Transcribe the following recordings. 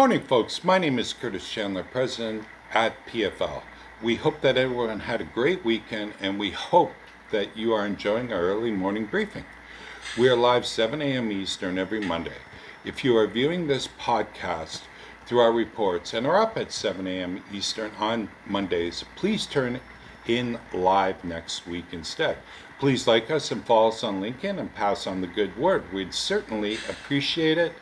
morning, folks. My name is Curtis Chandler, President at PFL. We hope that everyone had a great weekend, and we hope that you are enjoying our early morning briefing. We are live 7 a.m. Eastern every Monday. If you are viewing this podcast through our reports and are up at 7 a.m. Eastern on Mondays, please turn in live next week instead. Please like us and follow us on LinkedIn and pass on the good word. We'd certainly appreciate it,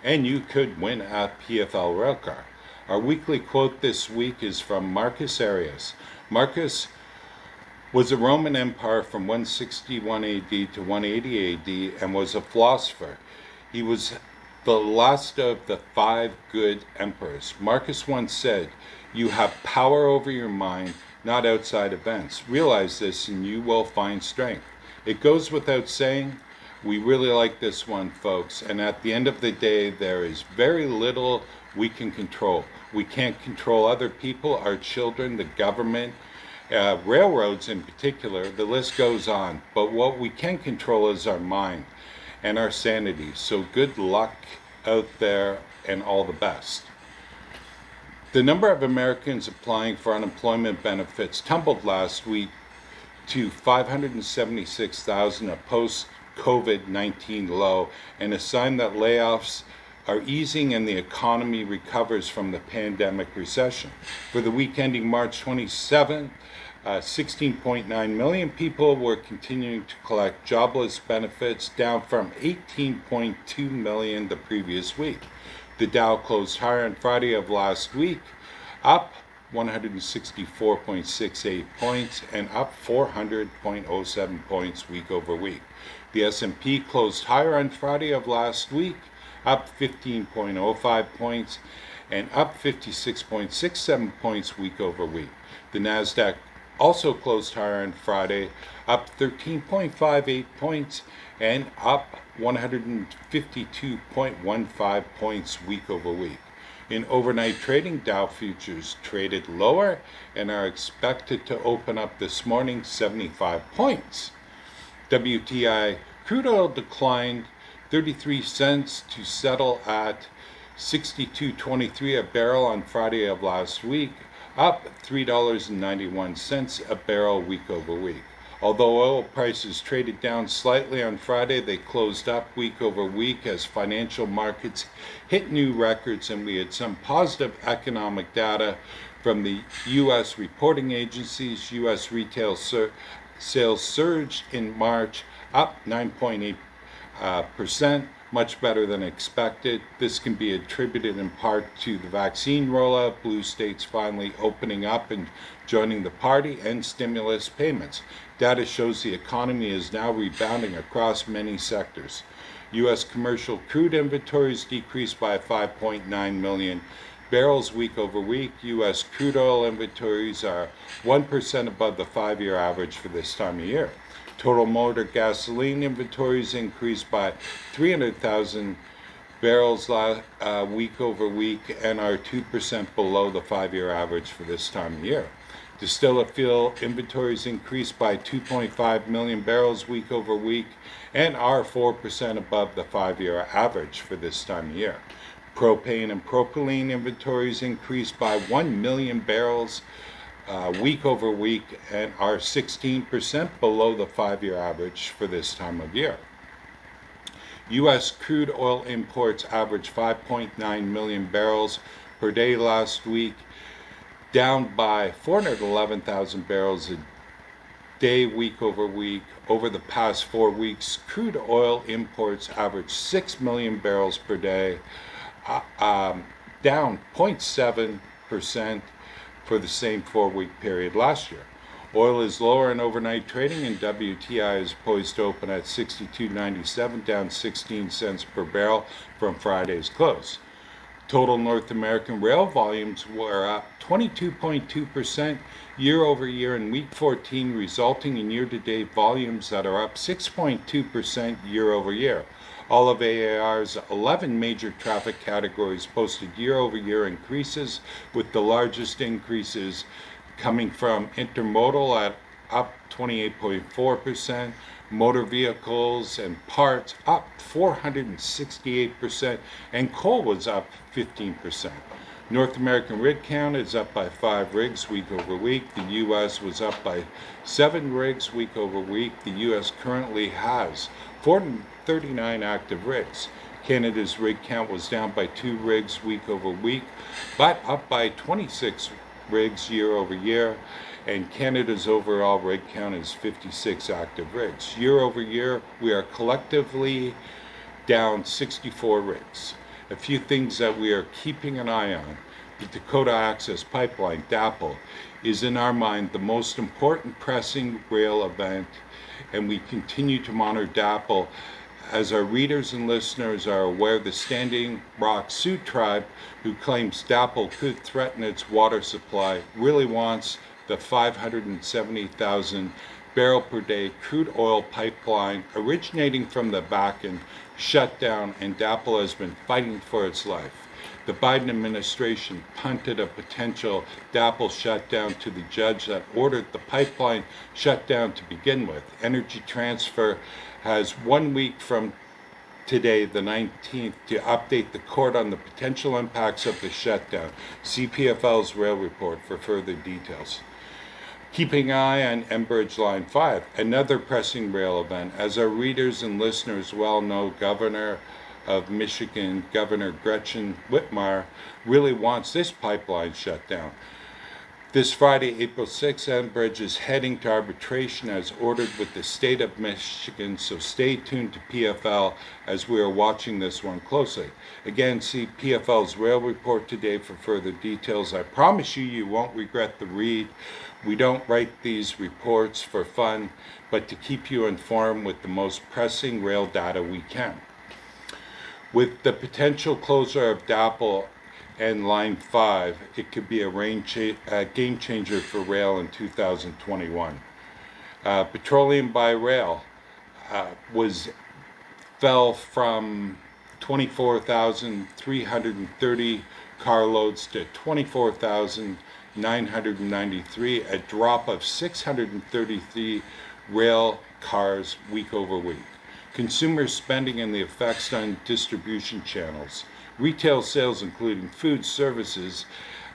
and you could win a PFL Railcar. Our weekly quote this week is from Marcus Aurelius. Marcus was a Roman Empire from 161 AD to 180 AD and was a philosopher. He was the last of the 5 good emperors. Marcus once said, "You have power over your mind, not outside events. Realize this and you will find strength." It goes without saying, we really like this one, folks, and at the end of the day, there is very little we can control. We can't control other people, our children, the government, railroads in particular. The list goes on, but what we can control is our mind and our sanity. So good luck out there and all the best. The number of Americans applying for unemployment benefits tumbled last week to 576,000, a post-COVID-19 low, and a sign that layoffs are easing and the economy recovers from the pandemic recession. For the week ending March 27, 16.9 million people were continuing to collect jobless benefits, down from 18.2 million the previous week. The Dow closed higher on Friday of last week, up 164.68 points and up 400.07 points week over week. The S&P closed higher on Friday of last week, up 15.05 points and up 56.67 points week over week. The Nasdaq also closed higher on Friday, up 13.58 points and up 152.15 points week over week. In overnight trading, Dow futures traded lower and are expected to open up this morning 75 points. WTI crude oil declined 33 cents to settle at $62.23 a barrel on Friday of last week, up $3.91 a barrel week over week. Although oil prices traded down slightly on Friday, they closed up week over week as financial markets hit new records, and we had some positive economic data from the U.S. reporting agencies. U.S. retail sales surged in March, up 9.8%, much better than expected. This can be attributed in part to the vaccine rollout, blue states finally opening up and joining the party, and stimulus payments. Data shows the economy is now rebounding across many sectors. U.S. commercial crude inventories decreased by 5.9 million barrels week over week. U.S. crude oil inventories are 1% above the 5-year average for this time of year. Total motor gasoline inventories increased by 300,000 barrels week over week and are 2% below the 5-year average for this time of year. Distillate fuel inventories increased by 2.5 million barrels week over week and are 4% above the 5-year average for this time of year. Propane and propylene inventories increased by 1 million barrels week over week and are 16% below the 5-year average for this time of year. U.S. crude oil imports averaged 5.9 million barrels per day last week, down by 411,000 barrels a day week over week. Over the past 4 weeks, crude oil imports averaged 6 million barrels per day, down 0.7% for the same 4-week period last year. Oil is lower in overnight trading, and WTI is poised to open at $62.97, down 16 cents per barrel from Friday's close. Total North American rail volumes were up 22.2% year over year in week 14, resulting in year-to-date volumes that are up 6.2% year over year. All of AAR's 11 major traffic categories posted year-over-year increases, with the largest increases coming from intermodal at up 28.4%. Motor vehicles and parts up 468%, and coal was up 15%. North American rig count is up by 5 rigs week over week. The U.S. was up by 7 rigs week over week. The U.S. currently has 439 active rigs. Canada's rig count was down by 2 rigs week over week, but up by 26 rigs year over year. And Canada's overall rig count is 56 active rigs. Year over year, we are collectively down 64 rigs. A few things that we are keeping an eye on. The Dakota Access Pipeline, DAPL, is in our mind the most important pressing rail event, and we continue to monitor DAPL. As our readers and listeners are aware, the Standing Rock Sioux tribe, who claims DAPL could threaten its water supply, really wants the 570,000 barrel per day crude oil pipeline originating from the Bakken shut down, and DAPL has been fighting for its life. The Biden administration punted a potential DAPL shutdown to the judge that ordered the pipeline shut down to begin with. Energy Transfer has 1 week from today, the 19th, to update the court on the potential impacts of the shutdown. See PFL's rail report for further details. Keeping an eye on Enbridge Line 5, another pressing rail event. As our readers and listeners well know, Governor of Michigan, Governor Gretchen Whitmer, really wants this pipeline shut down. This Friday, April 6th, Enbridge is heading to arbitration as ordered with the state of Michigan, so stay tuned to PFL as we are watching this one closely. Again, see PFL's rail report today for further details. I promise you won't regret the read. We don't write these reports for fun, but to keep you informed with the most pressing rail data we can. With the potential closure of DAPL and Line 5, it could be a game changer for rail in 2021. Petroleum by rail fell from 24,330 carloads to 24,993, a drop of 633 rail cars week over week. Consumer spending and the effects on distribution channels. Retail sales, including food services,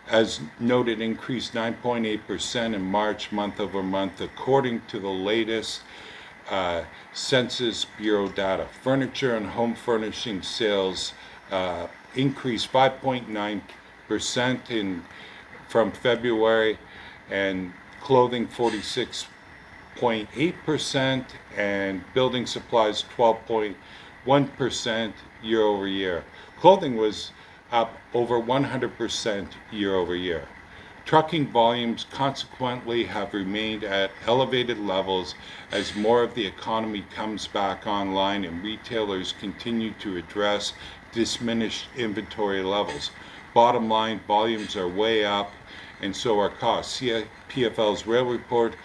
as noted, increased 9.8% in March month over month, according to the latest Census Bureau data. Furniture and home furnishing sales increased 5.9% from February, and clothing 46.8%, and building supplies 12.1% year over year. Clothing was up over 100% year over year. Trucking volumes consequently have remained at elevated levels as more of the economy comes back online and retailers continue to address diminished inventory levels. Bottom line, volumes are way up, and so are costs. See PFL's rail report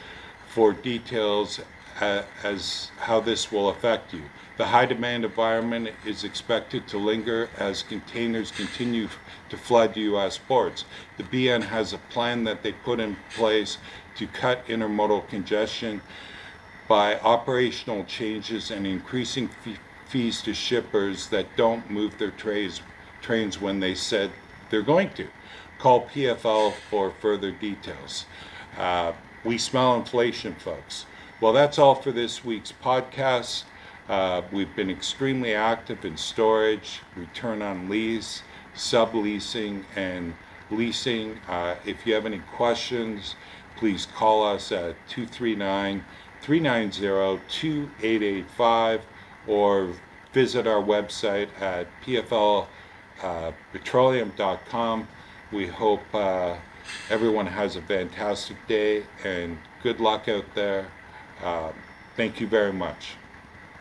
for details as how this will affect you. The high demand environment is expected to linger as containers continue to flood U.S. ports. The BN has a plan that they put in place to cut intermodal congestion by operational changes and increasing fees to shippers that don't move their trains when they said they're going to. Call PFL for further details. We smell inflation, folks. Well, that's all for this week's podcast. We've been extremely active in storage, return on lease, subleasing, and leasing. If you have any questions, please call us at 239-390-2885 or visit our website at pflpetroleum.com. We hope everyone has a fantastic day and good luck out there. Thank you very much.